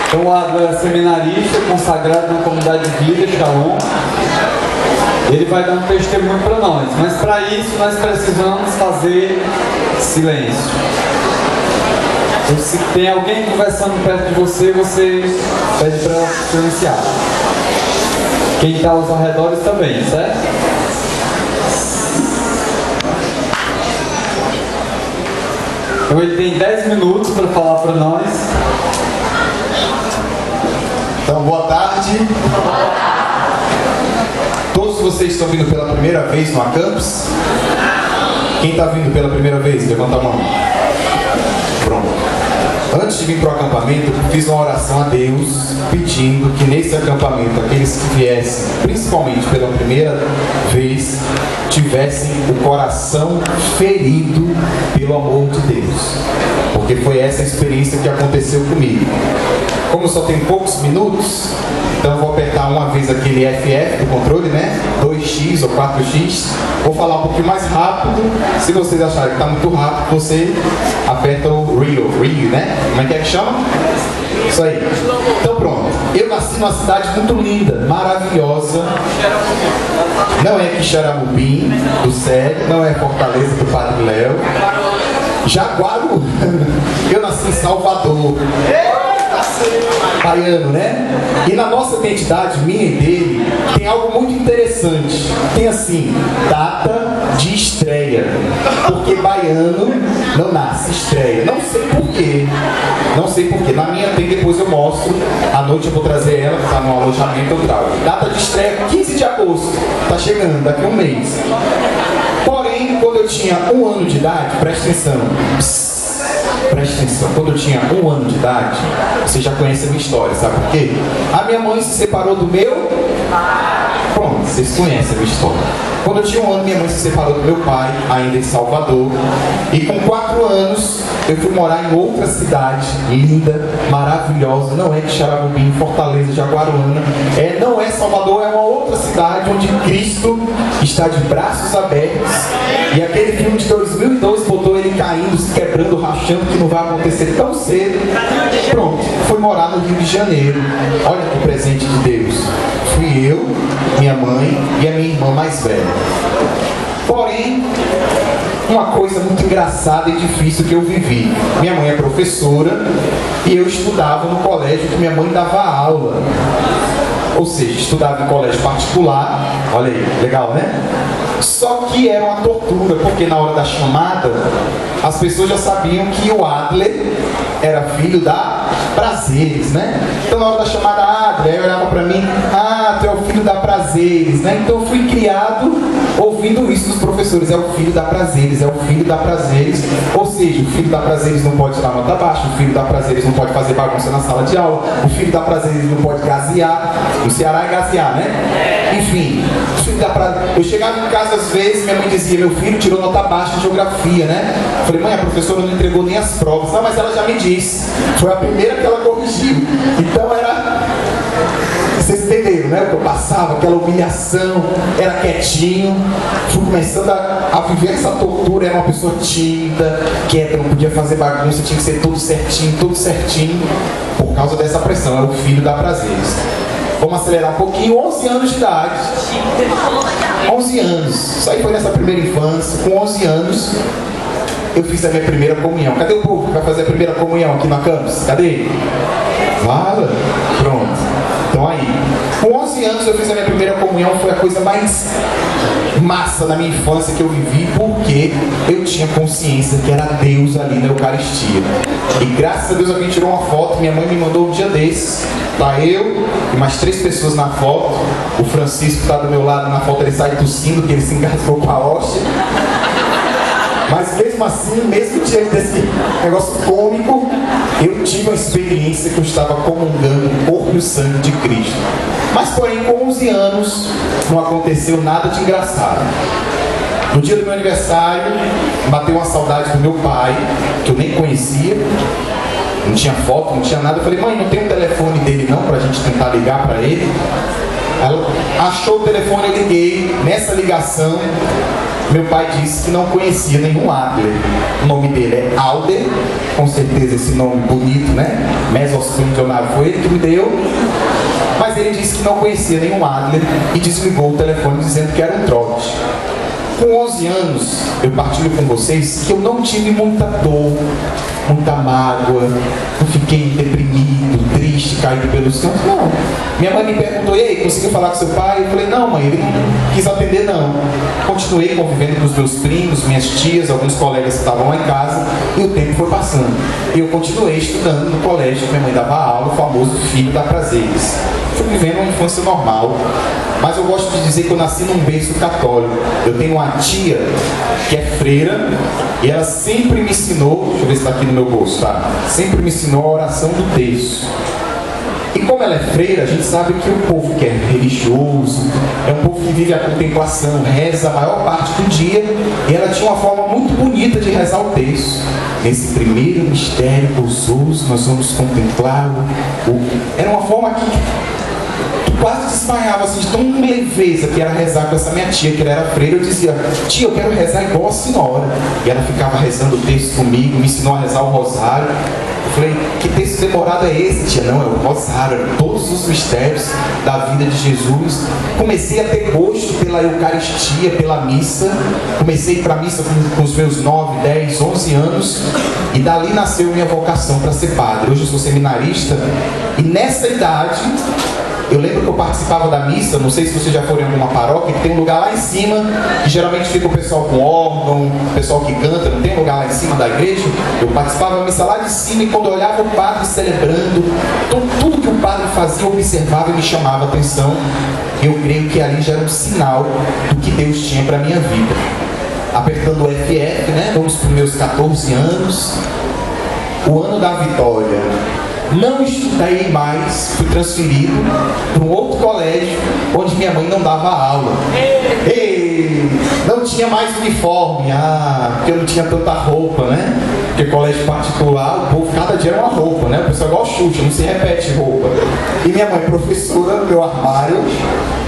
Então o Adler é seminarista, consagrado na comunidade de vida, Shalom. Ele vai dar um testemunho para nós, mas para isso nós precisamos fazer silêncio. Então, se tem alguém conversando perto de você, você pede para ela silenciar. Quem está aos arredores também, certo? Então ele tem 10 minutos para falar para nós. Então, boa tarde. Todos vocês estão vindo pela primeira vez no Acampus? Quem está vindo pela primeira vez? Levanta a mão. Pronto. Antes de vir para o acampamento, eu fiz uma oração a Deus, pedindo que nesse acampamento, aqueles que viessem, principalmente pela primeira vez, tivessem o coração ferido pelo amor de Deus. Porque foi essa a experiência que aconteceu comigo. Como só tem poucos minutos, então eu vou apertar uma vez aquele FF do controle, né? 2x ou 4x. Vou falar um pouquinho mais rápido. Se vocês acharem que está muito rápido, você aperta o REAL, né? Como é que chama? Isso aí. Então pronto. Eu nasci numa cidade muito linda, maravilhosa. Não é Quixeramobim, do Sério, não é Fortaleza do Padre Léo. Jaguaruana. Eu nasci em Salvador. Baiano, né? E na nossa identidade, minha e dele, tem algo muito interessante. Tem assim, data de estreia. Porque baiano não nasce, estreia. Não sei porquê. Não sei porquê. Na minha tem, depois eu mostro. À noite eu vou trazer ela, que está no alojamento, eu trago. Data de estreia, 15 de agosto. Tá chegando, daqui a um mês. Porém, quando eu tinha 1 ano de idade, presta atenção. Preste atenção, quando eu tinha 1 ano de idade, você já conhece a minha história, sabe por quê? A minha mãe se separou do meu... Pronto, vocês conhecem a minha história. Quando eu tinha 1 ano, minha mãe se separou do meu pai, ainda em Salvador. E com 4 anos, eu fui morar em outra cidade, linda, maravilhosa. Não é Quixeramobim, Fortaleza, Jaguaruana. Não é Salvador, é uma outra cidade onde Cristo está de braços abertos. E aquele filme de 2002 botou ele caindo, se quebrando, rachando, que não vai acontecer tão cedo. Pronto, fui morar no Rio de Janeiro. Olha que presente de Deus. Fui eu, minha mãe e a minha irmã mais velha. Porém, uma coisa muito engraçada e difícil que eu vivi. Minha mãe é professora e eu estudava no colégio que minha mãe dava aula. Ou seja, estudava em colégio particular. Olha aí, legal, né? Só que era uma tortura, porque na hora da chamada, as pessoas já sabiam que o Adler era filho da Prazeres, né? Então na hora da chamada, Adler, aí olhava pra mim, tu é o filho da Prazeres, né? Então eu fui criado ouvindo isso dos professores, é o filho da Prazeres, é o filho da Prazeres. Ou seja, o filho da Prazeres não pode tirar nota baixa, o filho da Prazeres não pode fazer bagunça na sala de aula, o filho da Prazeres não pode gasear. No Ceará é gasear, né? Enfim, o filho da Prazeres. Eu chegava em casa às vezes, minha mãe dizia, meu filho tirou nota baixa em geografia, né? Eu falei, mãe, a professora não entregou nem as provas. Não, mas ela já me disse. Foi a primeira que ela corrigiu. Então era... Vocês entenderam, né? O que eu passava, aquela humilhação, era quietinho. Fui começando a viver essa tortura. Era uma pessoa tímida, quieta, não podia fazer bagunça, tinha que ser tudo certinho. Por causa dessa pressão, era o filho da Prazeres. Vamos acelerar um pouquinho, 11 anos de idade. 11 anos. Isso aí foi nessa primeira infância. Com 11 anos, eu fiz a minha primeira comunhão. Cadê o povo que vai fazer a primeira comunhão aqui na campus? Cadê? Fala. Pronto. Então aí, com 11 anos eu fiz a minha primeira comunhão. Foi a coisa mais massa da minha infância que eu vivi, porque eu tinha consciência que era Deus ali na Eucaristia. E graças a Deus alguém tirou uma foto, minha mãe me mandou um dia desses. Tá eu e mais 3 pessoas na foto. O Francisco está do meu lado na foto, ele sai tossindo, que ele se engasgou com a hóstia. Mas mesmo assim, mesmo diante desse negócio cômico, eu tive uma experiência que eu estava comungando o corpo e o sangue de Cristo. Mas porém, com 11 anos, não aconteceu nada de engraçado. No dia do meu aniversário, bateu uma saudade do meu pai, que eu nem conhecia. Não tinha foto, não tinha nada. Eu falei, mãe, não tem o telefone dele não, pra gente tentar ligar pra ele? Ela achou o telefone, eu liguei. Nessa ligação, Meu pai disse que não conhecia nenhum Adler. O nome dele é Alder, com certeza esse nome bonito, né? Mesosplendonário foi ele que me deu. Mas ele disse que não conhecia nenhum Adler e desligou o telefone dizendo que era um trote. Com 11 anos, eu partilho com vocês que eu não tive muita dor, muita mágoa, não fiquei deprimido, triste, caído pelos cantos, não. Minha mãe me perguntou, e aí, conseguiu falar com seu pai? Eu falei, não mãe, ele não quis atender não. Continuei convivendo com os meus primos, minhas tias, alguns colegas que estavam lá em casa, e o tempo foi passando. E eu continuei estudando no colégio que minha mãe dava aula, o famoso Filho da Prazeres. Fui vivendo uma infância normal, mas eu gosto de dizer que eu nasci num berço católico. Eu tenho uma tia que é freira e ela sempre me ensinou, deixa eu ver se está aqui no meu bolso, tá? Sempre me ensinou a oração do terço. E como ela é freira, a gente sabe que o povo que é religioso é um povo que vive a contemplação, reza a maior parte do dia, e ela tinha uma forma muito bonita de rezar o terço. Nesse primeiro mistério gozoso, nós vamos contemplar Era uma forma que quase desmaiava assim, de tão leveza que era rezar com essa minha tia, que ela era freira. Eu dizia, tia, eu quero rezar igual a senhora. E ela ficava rezando o texto comigo, me ensinou a rezar o rosário. Eu falei, que texto demorado é esse, tia? Não, é o rosário, todos os mistérios da vida de Jesus. Comecei a ter gosto pela Eucaristia, pela missa. Comecei a ir para a missa com os meus 9, 10, 11 anos. E dali nasceu minha vocação para ser padre. Hoje eu sou seminarista. E nessa idade, eu lembro que eu participava da missa, não sei se vocês já foram em alguma paróquia, que tem um lugar lá em cima, que geralmente fica o pessoal com órgão, o pessoal que canta, não tem um lugar lá em cima da igreja? Eu participava da missa lá de cima e quando eu olhava o padre celebrando, tudo que o padre fazia, eu observava e me chamava a atenção. Eu creio que ali já era um sinal do que Deus tinha para a minha vida. Apertando o FF, né? Vamos para os meus 14 anos, o ano da vitória. Não estudei mais, fui transferido para um outro colégio onde minha mãe não dava aula. Não tinha mais uniforme, porque eu não tinha tanta roupa, né? Porque colégio particular, o povo cada dia era uma roupa, né? O pessoal é igual Xuxa, não se repete roupa. E minha mãe, professora, no meu armário,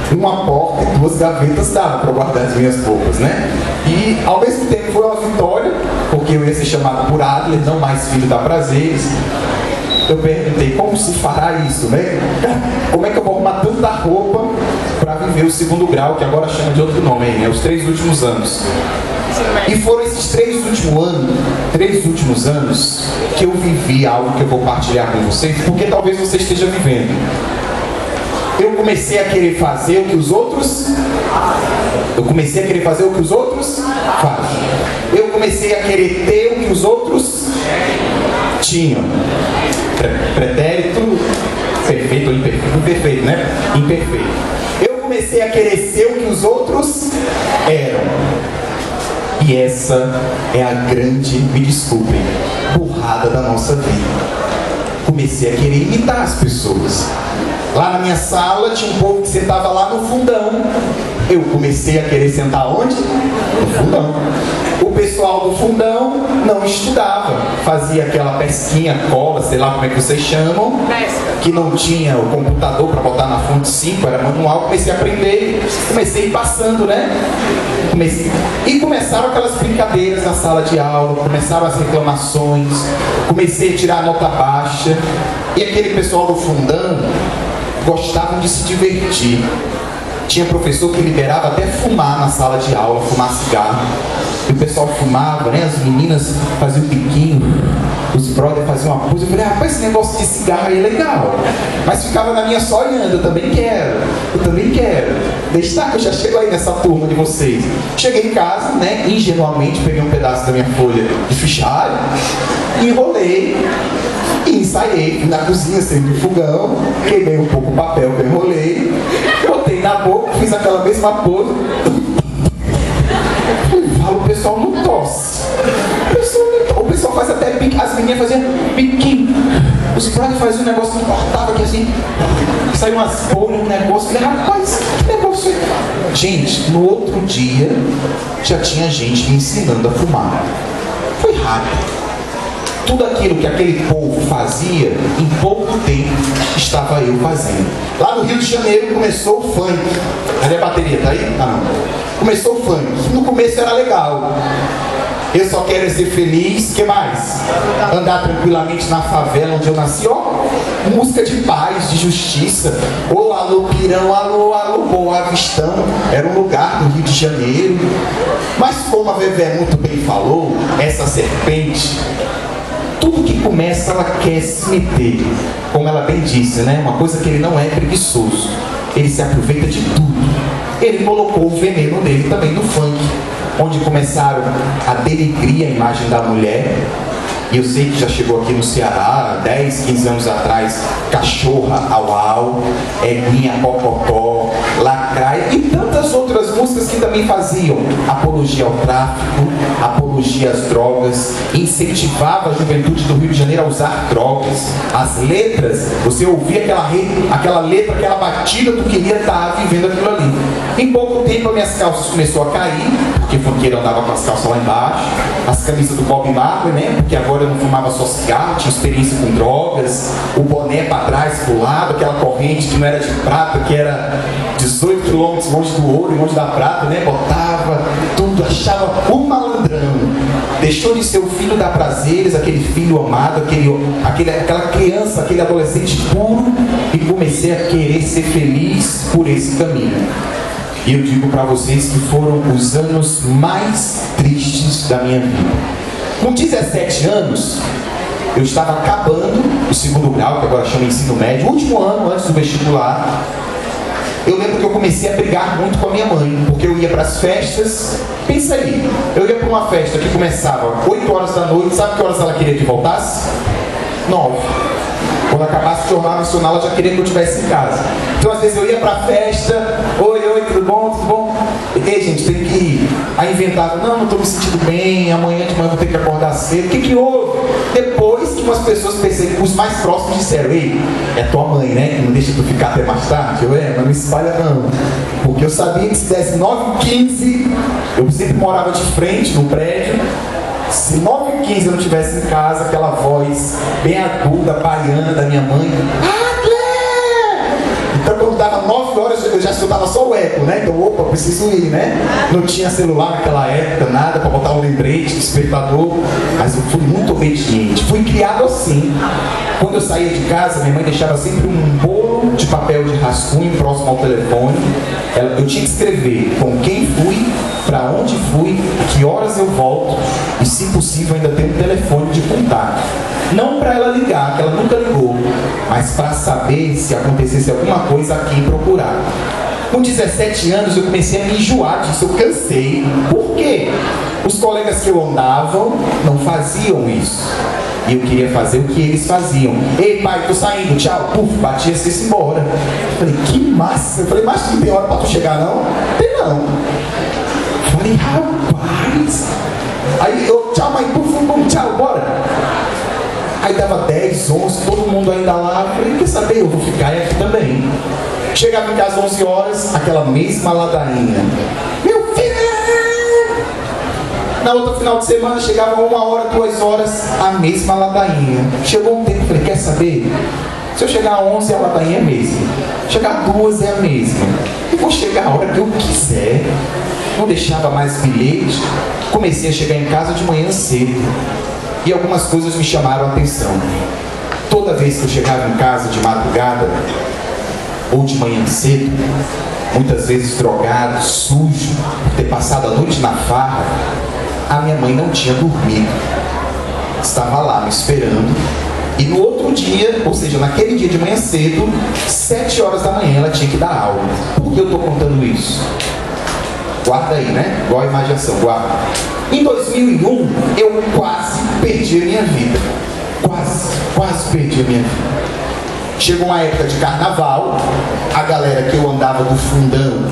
uma porta e 2 gavetas dava para guardar as minhas roupas, né? E ao mesmo tempo foi uma vitória, porque eu ia ser chamado por Adler, não mais Filho da Prazeres. Eu perguntei, como se fará isso, né? Como é que eu vou arrumar tanta roupa para viver o 2º grau, que agora chama de outro nome, né? Os 3 últimos anos. E foram esses 3 últimos anos que eu vivi algo que eu vou partilhar com vocês, porque talvez você esteja vivendo. Eu comecei a querer fazer o que os outros fazem. Eu comecei a querer ter o que os outros tinham. Pretérito perfeito ou imperfeito? Imperfeito, né? Imperfeito. Eu comecei a querer ser o que os outros eram. E essa é a grande, me desculpem, burrada da nossa vida. Comecei a querer imitar as pessoas. Lá na minha sala tinha um povo que sentava lá no fundão. Eu comecei a querer sentar onde? No fundão. O pessoal do fundão não estudava, fazia aquela pesquinha, cola, sei lá como é que vocês chamam, que não tinha o computador para botar na fonte 5, era manual. Comecei a aprender, comecei a ir passando, né? E começaram aquelas brincadeiras na sala de aula, começaram as reclamações, comecei a tirar nota baixa. E aquele pessoal do fundão gostavam de se divertir. Tinha professor que liberava até fumar na sala de aula, fumar cigarro. E o pessoal fumava, né? As meninas faziam biquinho, os brothers faziam uma coisa. Eu falei, rapaz, esse negócio de cigarro aí é legal. Mas ficava na minha só olhando, eu também quero. Deixa que eu já chego aí nessa turma de vocês. Cheguei em casa, né? Ingenuamente, peguei um pedaço da minha folha de fichário, enrolei e ensaiei. Fui na cozinha, acendi o fogão, queimei um pouco o papel que eu enrolei, botei na boca, fiz aquela mesma pose. O pessoal não tosse. O pessoal faz até biquinho. As meninas faziam biquinho. Os brothers faziam um negócio que cortava aqui assim. Saiu umas bolhas, um negócio. Falei, rapaz, que negócio é? Gente, no outro dia já tinha gente me ensinando a fumar. Foi rápido. Tudo aquilo que aquele povo fazia, em pouco tempo estava eu fazendo. Lá no Rio de Janeiro começou o funk. Cadê a bateria? Tá aí? Ah, não. Começou o funk. No começo era legal. Eu só quero ser feliz. O que mais? Andar tranquilamente na favela onde eu nasci. Ó, música de paz, de justiça. Ô, alô, Pirão, alô, alô, Boa Vistão. Era um lugar do Rio de Janeiro. Mas como a Vevé muito bem falou, essa serpente, tudo que começa ela quer se meter. Como ela bem disse, né? Uma coisa que ele não é preguiçoso. Ele se aproveita de tudo. Ele colocou o veneno dele também no funk, onde começaram a denegrir a imagem da mulher. E eu sei que já chegou aqui no Ceará, 10, 15 anos atrás, Cachorra, Au Au, Eguinha, Pocotó, Lacraia e tantas outras músicas que também faziam apologia ao tráfico, apologia às drogas, incentivava a juventude do Rio de Janeiro a usar drogas. As letras, você ouvia aquela letra, aquela batida, tu queria estar vivendo aquilo ali. Em pouco tempo as minhas calças começaram a cair, porque o funkeiro andava com as calças lá embaixo, as camisas do Bob Marley, né? Porque agora eu não fumava só cigarro, tinha experiência com drogas, o boné para trás, pro lado, aquela corrente que não era de prata, que era 18 quilômetros longe do ouro e longe da prata, né? Botava tudo, achava um malandrão. Deixou de ser o filho da prazeres, aquele filho amado, aquela criança, aquele adolescente puro, e comecei a querer ser feliz por esse caminho. E eu digo para vocês que foram os anos mais tristes da minha vida. Com 17 anos, eu estava acabando o segundo grau, que agora chama ensino médio, último ano antes do vestibular. Eu lembro que eu comecei a brigar muito com a minha mãe, porque eu ia para as festas. Pensa aí, eu ia para uma festa que começava 8 horas da noite, sabe que horas ela queria que voltasse? 9. Quando acabasse o Jornal Nacional, ela já queria que eu estivesse em casa. Então, às vezes, eu ia pra festa. Oi, tudo bom? Tudo bom? Ei, gente, tem que ir. Aí inventava, não estou me sentindo bem, amanhã de manhã eu vou ter que acordar cedo. O que houve? Depois que umas pessoas perceberam, os mais próximos disseram, ei, é tua mãe, né? Que não deixa tu ficar até mais tarde. Eu, mas não espalha não. Porque eu sabia que se desse 9h15, eu sempre morava de frente no prédio. Se 9h15 eu não estivesse em casa, aquela voz bem aguda, baiana da minha mãe, então quando dava 9 horas eu já escutava só o eco, né? Então, opa, preciso ir, né? Não tinha celular naquela época, nada para botar um lembrete, despertador, mas eu fui muito obediente, fui criado assim. Quando eu saía de casa, minha mãe deixava sempre um bolo de papel de rascunho próximo ao telefone. Eu tinha que escrever com quem fui, para onde fui, que horas eu volto e, se possível, ainda ter um telefone de contato. Não para ela ligar, que ela nunca ligou, mas para saber se acontecesse alguma coisa a quem procurar. Com 17 anos eu comecei a me enjoar disso, eu cansei. Por quê? Os colegas que eu andava não faziam isso. E eu queria fazer o que eles faziam. Ei, pai, tô saindo, tchau. Puf, batia e embora. Eu falei, que massa. Eu falei, mas não tem hora pra tu chegar, não? Tem não. Eu falei, rapaz. Aí eu, tchau, mãe, puf, tchau, bora. Aí dava 10, 11, todo mundo ainda lá. Eu falei, quer saber, eu vou ficar aqui também. Chegava em casa às 11 horas, aquela mesma ladainha. Meu filho! Na outra final de semana, chegava 1 hora, 2 horas, a mesma ladainha. Chegou um tempo, eu falei, quer saber? Se eu chegar a 11, a ladainha é a mesma. Chegar a 2 é a mesma. Eu vou chegar a hora que eu quiser. Não deixava mais bilhete. Comecei a chegar em casa de manhã cedo. E algumas coisas me chamaram a atenção. Toda vez que eu chegava em casa de madrugada, ou de manhã cedo, muitas vezes drogado, sujo, por ter passado a noite na farra, a minha mãe não tinha dormido. Estava lá me esperando. E no outro dia, ou seja, naquele dia de manhã cedo, 7 horas da manhã, ela tinha que dar aula. Por que eu estou contando isso? Guarda aí, né? Igual a imaginação, guarda. Em 2001, eu quase perdi a minha vida. Quase perdi a minha vida. Chegou uma época de carnaval, a galera que eu andava do fundão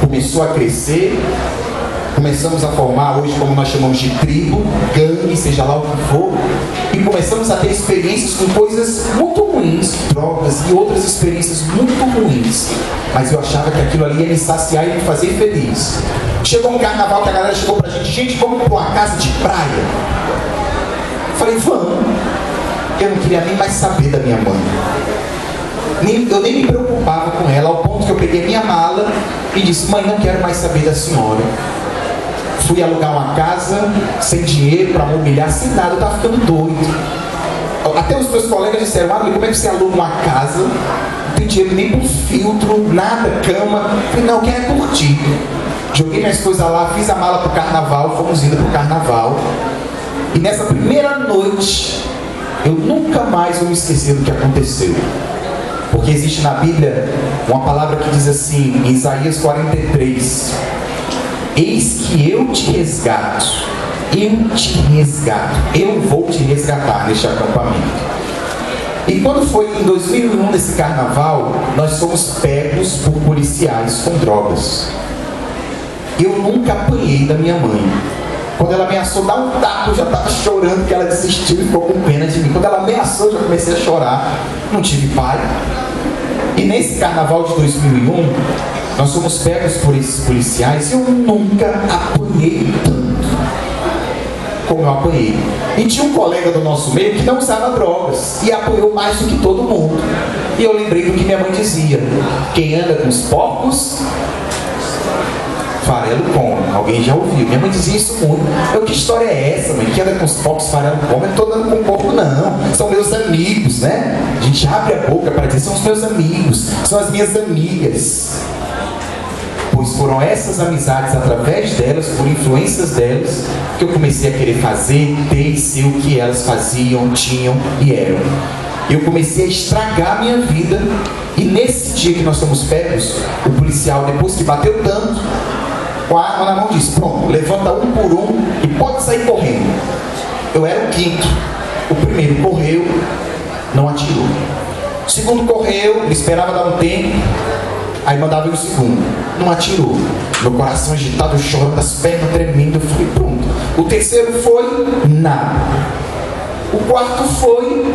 começou a crescer, começamos a formar hoje como nós chamamos de tribo, gangue, seja lá o que for, e começamos a ter experiências com coisas muito ruins, drogas e outras experiências muito ruins, mas eu achava que aquilo ali ia me saciar e me fazer feliz. Chegou um carnaval que a galera chegou pra gente, vamos pra uma casa de praia. Eu falei, vamos. Eu não queria nem mais saber da minha mãe. Eu nem me preocupava com ela, ao ponto que eu peguei minha mala e disse, mãe, não quero mais saber da senhora. Fui alugar uma casa, sem dinheiro, para mobiliar, sem nada, eu estava ficando doido. Até os meus colegas disseram, Marlon, como é que você aluga uma casa? Não tem dinheiro nem para um filtro, nada, cama. Eu falei, não, eu quero curtir. Joguei minhas coisas lá, fiz a mala pro carnaval, fomos indo pro carnaval. E nessa primeira noite, eu nunca mais vou me esquecer do que aconteceu. Porque existe na Bíblia uma palavra que diz assim, em Isaías 43, eis que eu te resgato, eu vou te resgatar neste acampamento. E quando foi em 2001, nesse carnaval, nós fomos pegos por policiais com drogas. Eu nunca apanhei da minha mãe. Quando ela ameaçou dar um tapa, eu já estava chorando, que ela desistiu e ficou com pena de mim. Quando ela ameaçou, eu já comecei a chorar. Não tive pai. E nesse carnaval de 2001, nós fomos pegos por esses policiais e eu nunca apanhei tanto como eu apanhei. E tinha um colega do nosso meio que não usava drogas e apanhou mais do que todo mundo. E eu lembrei do que minha mãe dizia: quem anda com os porcos, farelo come. Alguém já ouviu? Minha mãe dizia isso muito. Eu, que história é essa, mãe? Que anda com os porcos, farelo come? Eu não estou andando com porco, não. São meus amigos, né? A gente abre a boca para dizer, são os meus amigos, são as minhas amigas. Pois foram essas amizades, através delas, por influências delas, que eu comecei a querer fazer, ter e ser o que elas faziam, tinham e eram. Eu comecei a estragar a minha vida. E nesse dia que nós fomos pegos, o policial, depois que bateu tanto, com a arma na mão, disse: pronto, levanta um por um e pode sair correndo. Eu era o quinto. O primeiro correu, não atirou. O segundo correu, ele esperava dar um tempo, aí mandava o segundo, não atirou. Meu coração agitado, eu chorando, as pernas tremendo, eu falei, pronto. O terceiro foi, nada. O quarto foi,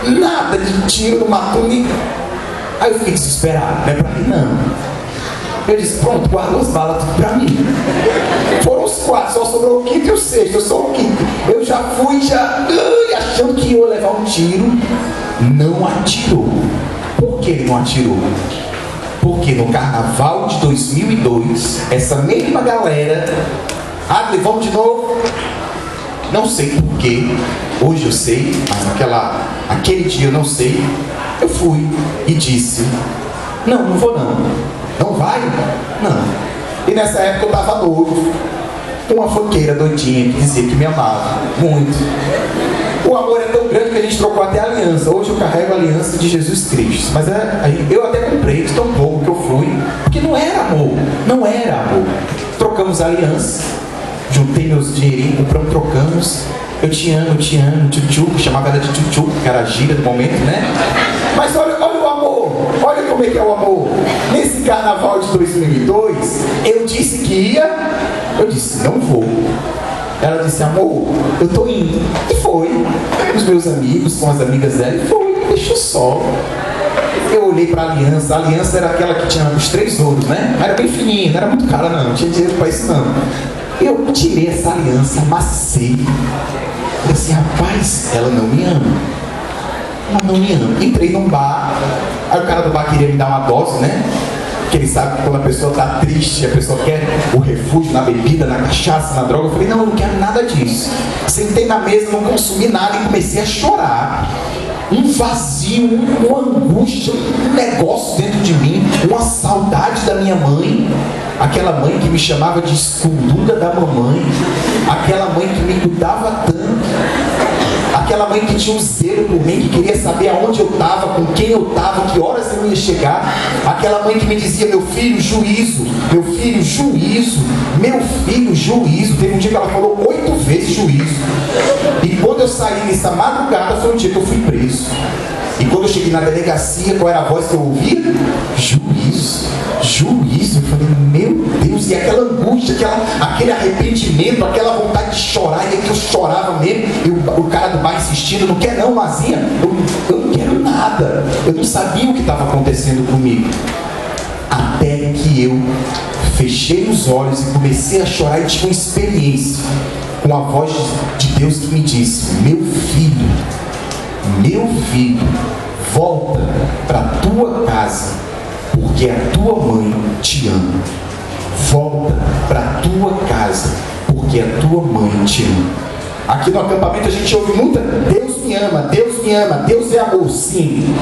nada de tiro, não matou ninguém. Aí eu fiquei desesperado, não é pra mim não. Eu disse, pronto, guarda as balas tudo pra mim. Foram os quatro, só sobrou o quinto e o sexto, eu sou o quinto. Eu já fui, achando que ia levar um tiro, não atirou. Por que ele não atirou? Porque no carnaval de 2002, essa mesma galera, vamos de novo? Não sei porquê, hoje eu sei, mas aquele dia eu não sei. Eu fui e disse, não vou não. Não vai? Não. E nessa época eu estava noivo com uma funkeira doidinha que dizia que me amava muito. O amor é tão grande que a gente trocou até a aliança. Hoje eu carrego a aliança de Jesus Cristo. Mas eu até comprei de tão pouco que eu fui, porque não era amor. Não era amor. Trocamos a aliança, juntei meus dinheirinhos, trocamos. Eu te amo, tchutchu, chamava ela de tchutchu, que era a gíria do momento, né? Mas olha o amor, olha como é que é o amor. Nesse carnaval de 2002, eu disse que ia, eu disse, não vou. Ela disse, amor, eu tô indo. E foi. Com os meus amigos, com as amigas dela, e foi, deixa só. Eu olhei pra aliança, a aliança era aquela que tinha os 3 ouros, né? Era bem fininha, não era muito cara não tinha dinheiro pra isso não. Eu tirei essa aliança, amassei. Eu disse, rapaz, ela não me ama. Ela não me ama. Entrei num bar, aí o cara do bar queria me dar uma dose, né? Porque ele sabe que quando a pessoa tá triste, a pessoa quer o refúgio na bebida, na cachaça, na droga. Eu falei, não, eu não quero nada disso. Sentei na mesa, não consumi nada e comecei a chorar. Um vazio, uma angústia, um negócio dentro de mim, uma saudade da minha mãe, aquela mãe que me chamava de escondida da mamãe, aquela mãe que me cuidava tanto, aquela mãe que tinha um zelo por mim, que queria saber aonde eu estava, com quem eu estava, que horas eu ia chegar, aquela mãe que me dizia, meu filho, juízo, meu filho, juízo, meu filho, juízo. Teve um dia que ela falou 8 vezes juízo. E quando eu saí nessa madrugada, foi o dia que eu fui preso. E quando eu cheguei na delegacia, qual era a voz que eu ouvia? Juízo, juízo. Eu falei, meu Deus, e aquela angústia, aquele arrependimento, aquela vontade de chorar, e aí que eu chorava mesmo, e o cara do bar insistindo, não quer não, Mazinha, eu não quero nada. Eu não sabia o que estava acontecendo comigo. Até que eu fechei os olhos e comecei a chorar e tive uma experiência. com a voz de Deus que me disse: meu filho, volta para a tua casa, porque a tua mãe te ama. Volta para a tua casa, porque a tua mãe te ama. Aqui no acampamento a gente ouve muita: Deus me ama, Deus me ama, Deus é amor. Sim,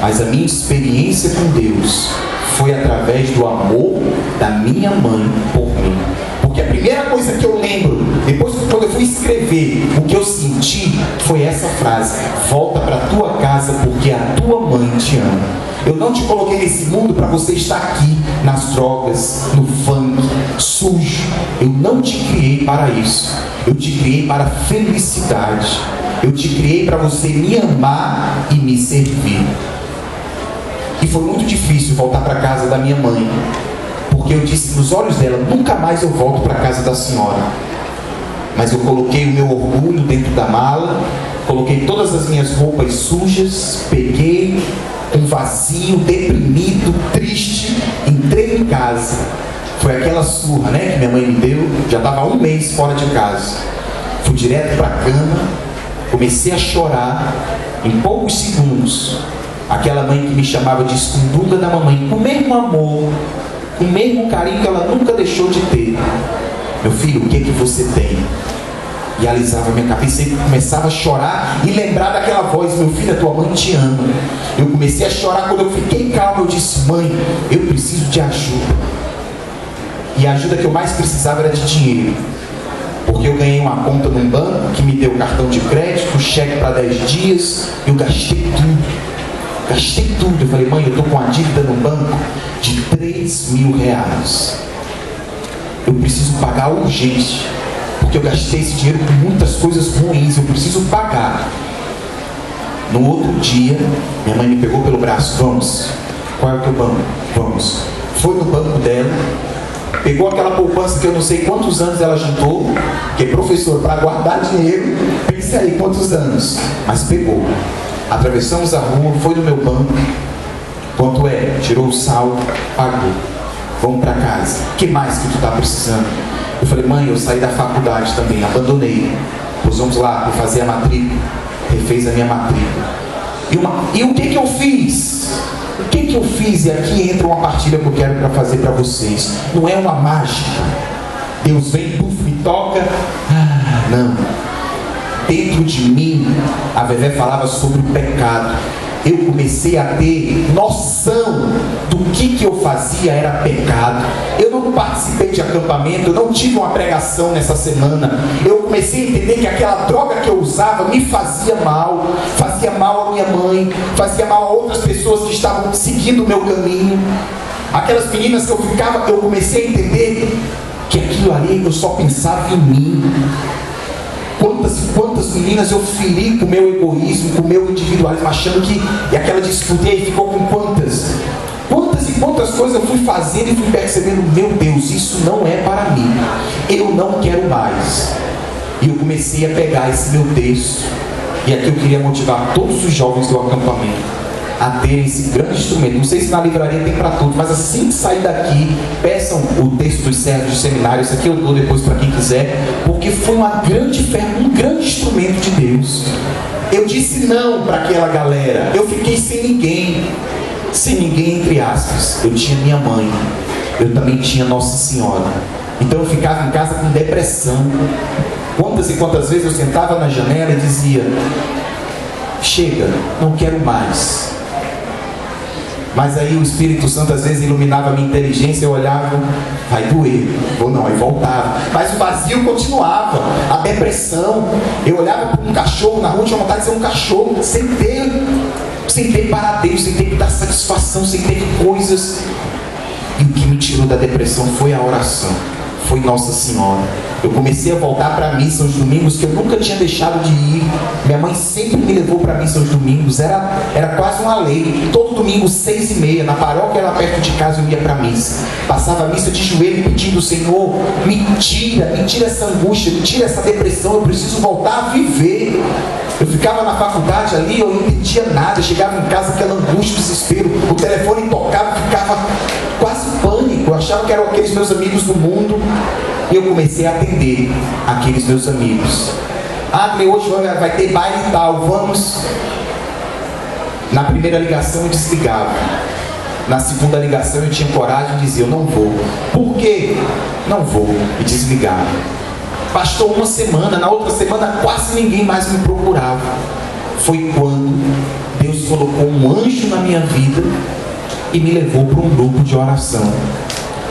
mas a minha experiência com Deus foi através do amor da minha mãe por mim. Porque a primeira coisa que eu lembro, depois quando eu fui escrever, o que eu senti foi essa frase: volta para a tua casa, porque a tua mãe te ama. Eu não te coloquei nesse mundo para você estar aqui nas drogas, no funk, sujo. Eu não te criei para isso. Eu te criei para a felicidade. Eu te criei para você me amar e me servir. E foi muito difícil voltar para a casa da minha mãe, porque eu disse nos olhos dela: nunca mais eu volto para a casa da senhora. Mas eu coloquei o meu orgulho dentro da mala, coloquei todas as minhas roupas sujas, peguei um vazio, deprimido, triste, entrei em casa. Foi aquela surra, né, que minha mãe me deu. Já estava 1 mês fora de casa. Fui direto para a cama, comecei a chorar. Em poucos segundos, aquela mãe que me chamava de escondunga da mamãe, com o mesmo amor, com o mesmo carinho que ela nunca deixou de ter: meu filho, o que é que você tem? E alisava minha cabeça e começava a chorar e lembrar daquela voz: meu filho, a tua mãe te ama. Eu comecei a chorar. Quando eu fiquei calmo, eu disse: mãe, eu preciso de ajuda. E a ajuda que eu mais precisava era de dinheiro, porque eu ganhei uma conta num banco que me deu cartão de crédito, cheque para 10 dias. Eu gastei tudo. Eu falei: mãe, eu estou com uma dívida no banco de R$3.000. Eu preciso pagar urgente, porque eu gastei esse dinheiro com muitas coisas ruins. Eu preciso pagar. No outro dia, minha mãe me pegou pelo braço: vamos. Qual é o teu banco? Vamos. Foi no banco dela, pegou aquela poupança que eu não sei quantos anos ela juntou, que é professor, para guardar dinheiro. Pense aí quantos anos, mas pegou. Atravessamos a rua, foi no meu banco. Quanto é? Tirou o saldo, pagou. Vamos para casa. O que mais que tu está precisando? Eu falei: mãe, eu saí da faculdade também, abandonei. Pois vamos lá, eu fazer a matrícula. Refez a minha matrícula. E o que que eu fiz? O que que eu fiz? E aqui entra uma partilha que eu quero fazer para vocês. Não é uma mágica. Deus vem, puf, me toca. Não. Dentro de mim, a Vevé falava sobre o pecado. Eu comecei a ter noção do que eu fazia era pecado. Eu não participei de acampamento, eu não tive uma pregação nessa semana. Eu comecei a entender que aquela droga que eu usava me fazia mal à minha mãe, fazia mal a outras pessoas que estavam seguindo o meu caminho. Aquelas meninas que eu ficava, eu comecei a entender que aquilo ali eu só pensava em mim. Quantas meninas eu feri com o meu egoísmo, com o meu individualismo, achando que... E aquela disputa aí ficou com quantas? Quantas coisas eu fui fazendo e fui percebendo: meu Deus, isso não é para mim. Eu não quero mais. E eu comecei a pegar esse meu texto. E aqui eu queria motivar todos os jovens do acampamento a terem esse grande instrumento. Não sei se na livraria tem para tudo, mas assim que sair daqui, peçam o texto dos servos do seminário. Isso aqui eu dou depois para quem quiser, porque foi um grande instrumento de Deus. Eu disse não para aquela galera. Eu fiquei sem ninguém entre aspas. Eu tinha minha mãe, eu também tinha Nossa Senhora. Então eu ficava em casa com depressão. Quantas e quantas vezes eu sentava na janela e dizia: chega, não quero mais. Mas aí o Espírito Santo às vezes iluminava a minha inteligência. Eu olhava: vai doer, ou não, aí voltava. Mas o vazio continuava, a depressão. Eu olhava para um cachorro na rua, tinha vontade de ser um cachorro, sem ter paradeiro, sem ter que dar satisfação, sem ter coisas. E o que me tirou da depressão foi a oração, foi Nossa Senhora. Eu comecei a voltar para a missa aos domingos, que eu nunca tinha deixado de ir. Minha mãe sempre me levou para a missa aos domingos, era quase uma lei. Todo domingo, 6h30, na paróquia lá perto de casa, eu ia para a missa. Passava a missa de joelho pedindo: Senhor, me tira essa angústia, me tira essa depressão, eu preciso voltar a viver. Eu ficava na faculdade ali, eu não entendia nada. Eu chegava em casa, aquela angústia, desespero, o telefone tocava, ficava quase pânico. amigo, eu achava que eram aqueles meus amigos do mundo. E eu comecei a atender aqueles meus amigos. Ah, hoje vai ter baile e tal, vamos. Na primeira ligação eu desligava. Na segunda ligação eu tinha coragem de dizer, eu não vou. Por quê? Não vou. E desligava. Bastou uma semana, na outra semana quase ninguém mais me procurava. Foi quando Deus colocou um anjo na minha vida e me levou para um grupo de oração.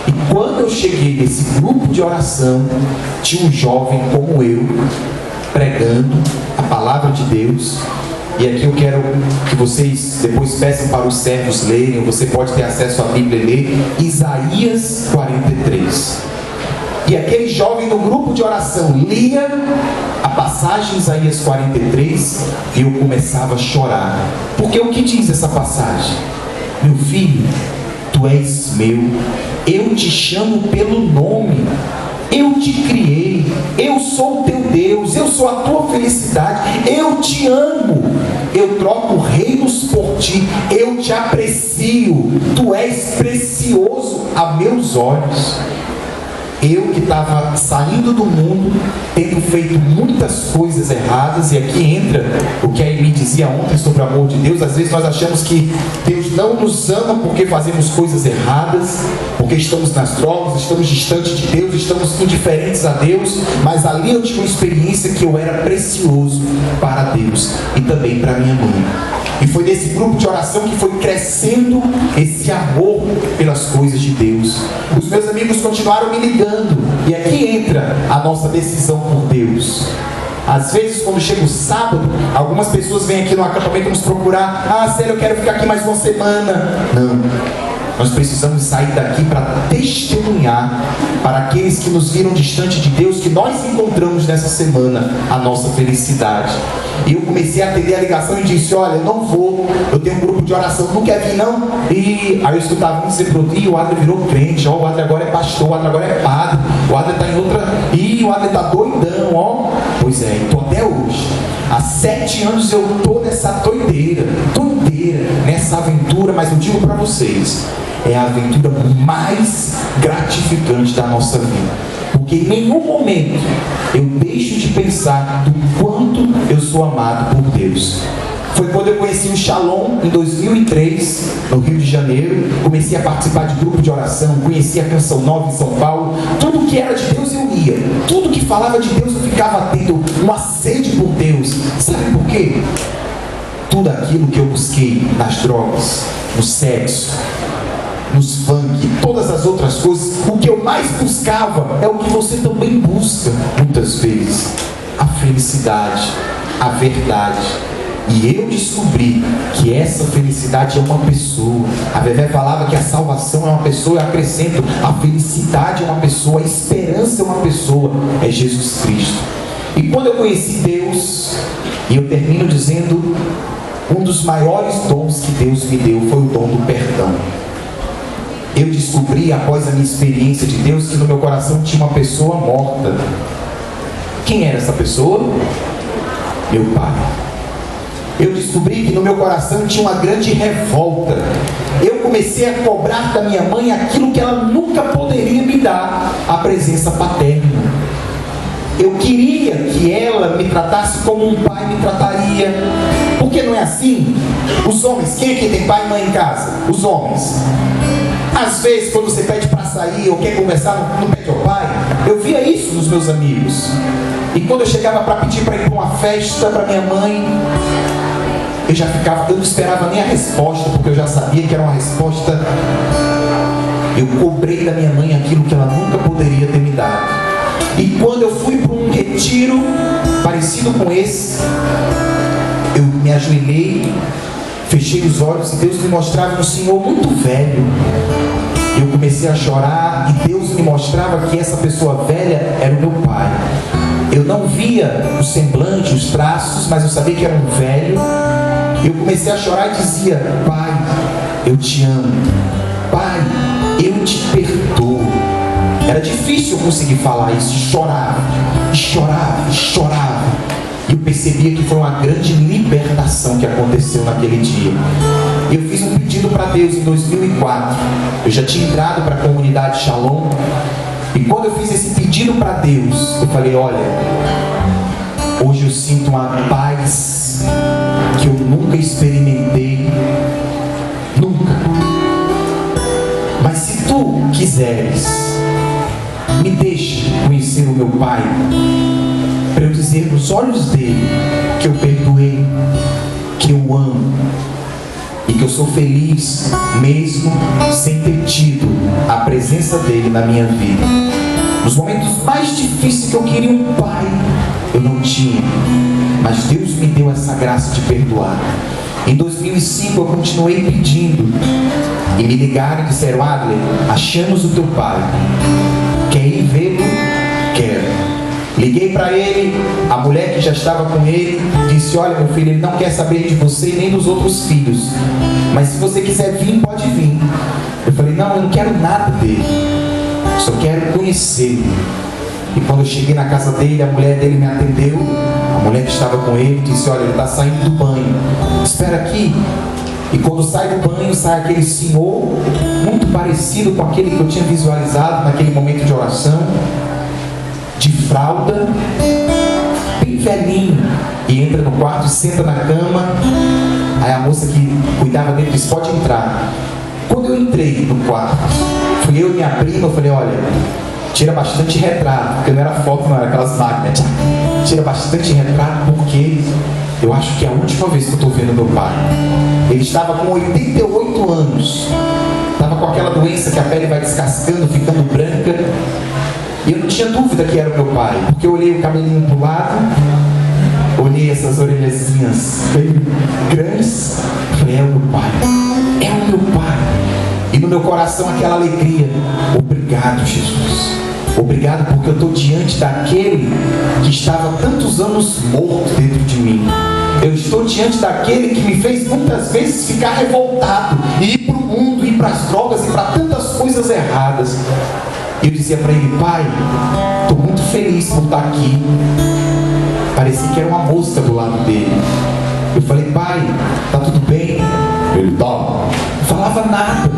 E quando eu cheguei nesse grupo de oração, tinha um jovem como eu, pregando a palavra de Deus. E aqui eu quero que vocês depois peçam para os servos lerem, você pode ter acesso à Bíblia e ler, Isaías 43. E aquele jovem no grupo de oração lia a passagem Isaías 43 e eu começava a chorar. Porque o que diz essa passagem? Meu filho, tu és meu, eu te chamo pelo nome, eu te criei, eu sou o teu Deus, eu sou a tua felicidade, eu te amo, eu troco reinos por ti, eu te aprecio, tu és precioso a meus olhos. Eu que estava saindo do mundo, tendo feito muitas coisas erradas, e aqui entra o que a Amy dizia ontem sobre o amor de Deus. Às vezes nós achamos que Deus não nos ama porque fazemos coisas erradas, porque estamos nas drogas, estamos distantes de Deus, estamos indiferentes a Deus, mas ali eu tive uma experiência que eu era precioso para Deus e também para minha mãe. E foi nesse grupo de oração que foi crescendo esse amor pelas coisas de Deus. Os meus amigos continuaram me ligando. E aqui entra a nossa decisão por Deus. Às vezes, quando chega o sábado, algumas pessoas vêm aqui no acampamento nos procurar. Ah, sério, eu quero ficar aqui mais uma semana. Não. Nós precisamos sair daqui para testemunhar para aqueles que nos viram distante de Deus, que nós encontramos nessa semana a nossa felicidade. E eu comecei a atender a ligação e disse, olha, eu não vou, eu tenho um grupo de oração, não quer vir não? E aí eu escutava um dizer para outro, o Adler virou crente, ó, o Adler agora é pastor, o Adler agora é padre, o Adler está em outra, o Adler está doidão, ó. Pois é, estou até hoje. Há 7 anos eu estou nessa doideira, nessa aventura, mas eu digo para vocês, é a aventura mais gratificante da nossa vida. Porque em nenhum momento eu deixo de pensar do quanto eu sou amado por Deus. Foi quando eu conheci o Shalom em 2003, no Rio de Janeiro. Comecei a participar de grupo de oração, conheci a Canção Nova em São Paulo. Tudo que era de Deus eu ia, tudo que falava de Deus eu ficava tendo uma sede por Deus. Sabe por quê? Tudo aquilo que eu busquei nas drogas, no sexo, nos funk, todas as outras coisas, o que eu mais buscava é o que você também busca muitas vezes: a felicidade, a verdade. E eu descobri que essa felicidade é uma pessoa. A Vevé falava que a salvação é uma pessoa, eu acrescento, a felicidade é uma pessoa, a esperança é uma pessoa, é Jesus Cristo. E quando eu conheci Deus, e eu termino dizendo, um dos maiores dons que Deus me deu foi o dom do perdão. Eu descobri, após a minha experiência de Deus, que no meu coração tinha uma pessoa morta. Quem era essa pessoa? Meu pai. Eu descobri que no meu coração tinha uma grande revolta. Eu comecei a cobrar da minha mãe aquilo que ela nunca poderia me dar, a presença paterna. Eu queria que ela me tratasse como um pai me trataria. Porque não é assim? Os homens, quem aqui tem pai e mãe em casa? Os homens. Às vezes, quando você pede para sair ou quer conversar, não pede ao pai. Eu via isso nos meus amigos. E quando eu chegava para pedir para ir para uma festa para minha mãe, eu não esperava nem a resposta, porque eu já sabia que era uma resposta. Eu cobrei da minha mãe aquilo que ela nunca poderia ter me dado. E quando eu fui para um retiro parecido com esse, eu me ajoelhei, fechei os olhos e Deus me mostrava um senhor muito velho. Eu comecei a chorar e Deus me mostrava que essa pessoa velha era o meu pai. Eu não via o semblante, os traços, mas eu sabia que era um velho. Eu comecei a chorar e dizia: pai, eu te amo. Pai, eu te perdoo. Era difícil eu conseguir falar isso. Chorava, chorava, chorava. E eu percebia que foi uma grande libertação que aconteceu naquele dia. Eu fiz um pedido para Deus em 2004. Eu já tinha entrado para a comunidade Shalom. E quando eu fiz esse pedido para Deus, eu falei, olha, hoje eu sinto uma paz que eu nunca experimentei. Nunca. Mas se tu quiseres, me deixa conhecer o meu Pai, para eu dizer nos olhos dele que eu perdoei, que eu amo e que eu sou feliz mesmo sem ter tido a presença dele na minha vida. Nos momentos mais difíceis que eu queria um pai, eu não tinha, mas Deus me deu essa graça de perdoar. Em 2005 eu continuei pedindo e me ligaram e disseram, Adler, achamos o teu pai, quer ir vê-lo? Quero. Liguei para ele, a mulher que já estava com ele disse, olha meu filho, ele não quer saber de você e nem dos outros filhos, mas se você quiser vir, pode vir. Eu falei, não, eu não quero nada dele, só quero conhecê-lo. E quando eu cheguei na casa dele, a mulher dele me atendeu, a mulher que estava com ele disse, olha, ele está saindo do banho, espera aqui. E quando sai do banho, sai aquele senhor muito parecido com aquele que eu tinha visualizado naquele momento de oração, de fralda, bem velhinho, e entra no quarto, senta na cama. Aí a moça que cuidava dele disse, pode entrar. Quando eu entrei no quarto, fui eu e minha prima, eu falei, olha, tira bastante retrato, porque não era foto, não era aquelas máquinas, tira bastante retrato, porque eu acho que é a última vez que eu estou vendo meu pai. Ele estava com 88 anos, estava com aquela doença que a pele vai descascando, ficando branca. E eu não tinha dúvida que era o meu pai, porque eu olhei o cabelinho do lado, olhei essas orelhazinhas bem grandes, falei, é o meu pai, é o meu pai. E no meu coração aquela alegria, obrigado Jesus, obrigado porque eu estou diante daquele que estava há tantos anos morto dentro de mim. Eu estou diante daquele que me fez muitas vezes ficar revoltado e ir para o mundo, ir para as drogas e para tantas coisas erradas. Eu dizia para ele, pai, estou muito feliz por estar aqui. Parecia que era uma mosca do lado dele. Eu falei, pai, tá tudo bem? Ele, tá. Não falava nada.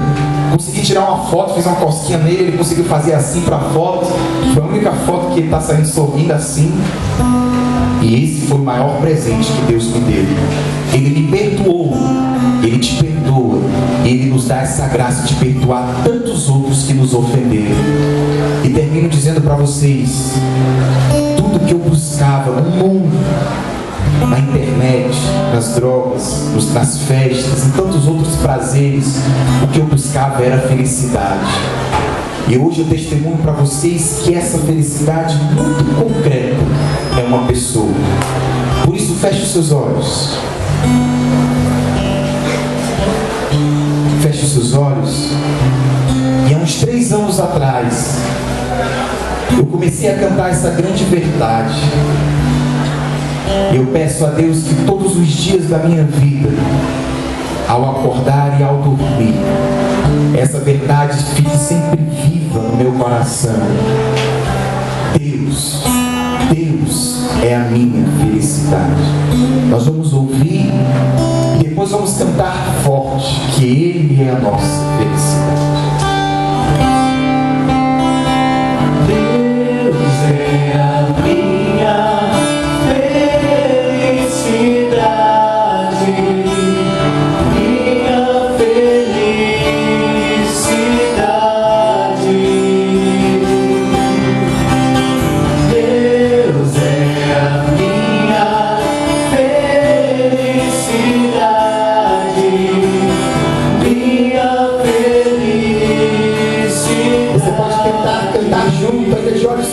Consegui tirar uma foto, fiz uma cosquinha nele, ele conseguiu fazer assim para a foto. Foi a única foto que ele está saindo sorrindo assim. E esse foi o maior presente que Deus me deu. Ele me perdoou, Ele te perdoa, e Ele nos dá essa graça de perdoar tantos outros que nos ofenderam. E termino dizendo para vocês, tudo que eu buscava no mundo, na internet, nas drogas, nas festas, em tantos outros prazeres, o que eu buscava era felicidade. E hoje eu testemunho para vocês que essa felicidade muito concreta é uma pessoa. Por isso, feche os seus olhos. Feche os seus olhos. E há uns 3 anos atrás, eu comecei a cantar essa grande verdade. Eu peço a Deus que todos os dias da minha vida, ao acordar e ao dormir, essa verdade fique sempre viva no meu coração. Deus é a minha felicidade. Nós vamos ouvir e depois vamos cantar forte que Ele é a nossa felicidade. Deus é a minha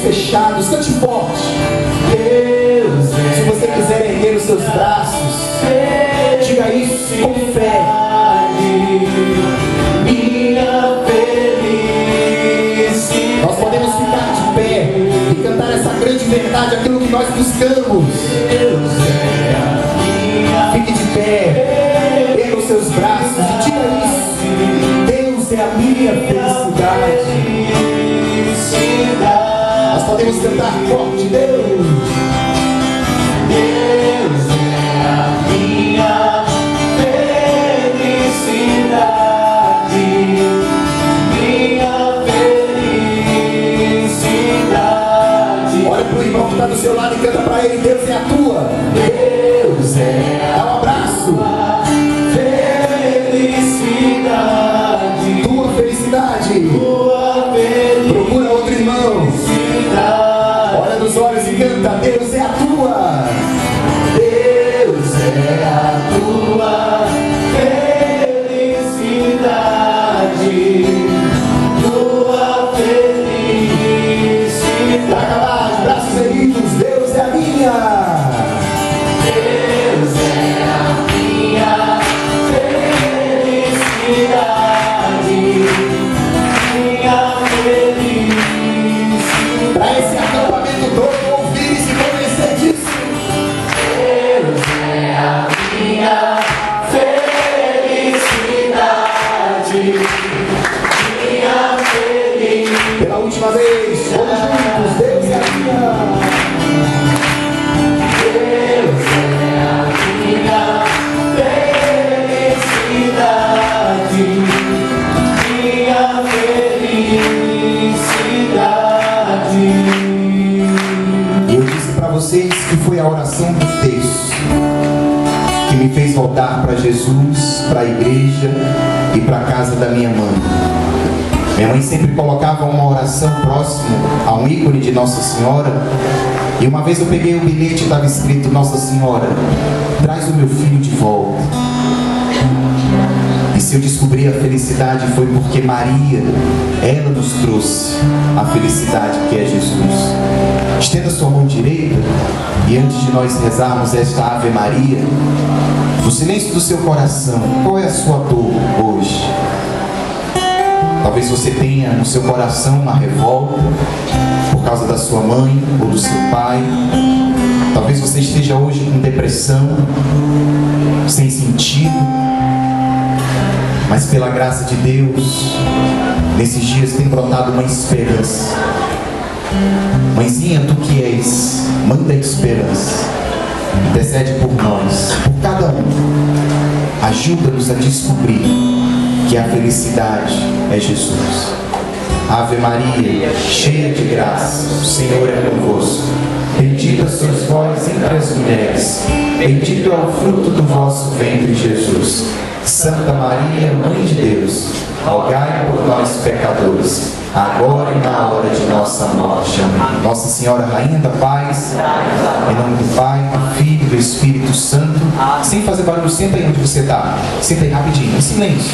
fechados, cante forte. Deus, se você quiser erguer os seus braços, diga isso com fé. Minha felicidade. Nós podemos ficar de pé e cantar essa grande verdade, aquilo que nós buscamos. Deus é a minha. Fique de pé, erga os seus braços e diga isso. Deus é a minha felicidade. Nós podemos cantar forte, Deus. fez voltar para Jesus, para a igreja e para a casa da minha mãe. Minha mãe sempre colocava uma oração próximo a um ícone de Nossa Senhora. E uma vez eu peguei o bilhete e estava escrito: Nossa Senhora, traz o meu filho de volta. E se eu descobri a felicidade foi porque Maria, ela nos trouxe a felicidade que é Jesus. Estenda sua mão direita e antes de nós rezarmos esta Ave Maria, no silêncio do seu coração, qual é a sua dor hoje? Talvez você tenha no seu coração uma revolta por causa da sua mãe ou do seu pai. Talvez você esteja hoje com depressão, sem sentido. Mas pela graça de Deus, nesses dias tem brotado uma esperança. Mãezinha, tu que és mãe da esperança, intercede por nós, por cada um. Ajuda-nos a descobrir que a felicidade é Jesus. Ave Maria, cheia de graça, o Senhor é convosco. Bendita sois vós entre as mulheres, bendito é o fruto do vosso ventre, Jesus. Santa Maria, Mãe de Deus, rogai por nós pecadores, agora e na hora de nossa morte. Amém. Nossa Senhora, Rainha da Paz, em nome do Pai, do Filho e do Espírito Santo. Sem fazer barulho, senta aí onde você está. Senta aí rapidinho, em silêncio.